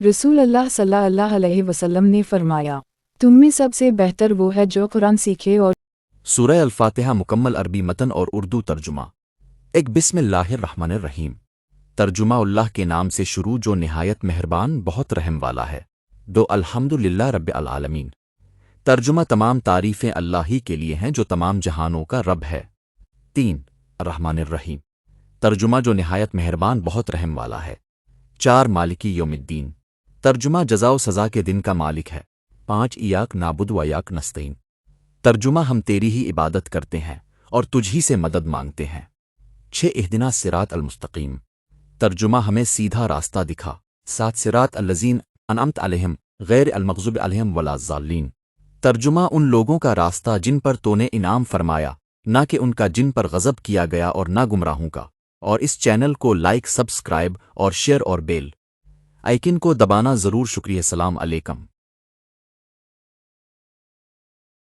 رسول اللہ صلی اللہ علیہ وسلم نے فرمایا، تم میں سب سے بہتر وہ ہے جو قرآن سیکھے اور سورہ الفاتحہ مکمل عربی متن اور اردو ترجمہ۔ ایک بسم اللہ الرحمن الرحیم۔ ترجمہ اللہ کے نام سے شروع جو نہایت مہربان بہت رحم والا ہے۔ دو الحمد للہ رب العالمین۔ ترجمہ تمام تعریفیں اللہ ہی کے لیے ہیں جو تمام جہانوں کا رب ہے۔ تین الرحمن الرحیم۔ ترجمہ جو نہایت مہربان بہت رحم والا ہے۔ چار مالکی یوم الدین۔ ترجمہ جزا و سزا کے دن کا مالک ہے۔ پانچ ایاک نعبد و ایاک نستعین۔ ترجمہ ہم تیری ہی عبادت کرتے ہیں اور تجھ ہی سے مدد مانگتے ہیں۔ چھ اہدنا الصراط المستقیم۔ ترجمہ ہمیں سیدھا راستہ دکھا۔ سات صراط الذین انعمت علیہم غیر المغضوب علیہم ولا الضالین۔ ترجمہ ان لوگوں کا راستہ جن پر تو نے انعام فرمایا، نہ کہ ان کا جن پر غضب کیا گیا اور نہ گمراہوں کا۔ اور اس چینل کو لائک، سبسکرائب اور شیئر اور بیل آئیکن کو دبانا ضرور۔ شکریہ۔ السلام علیکم۔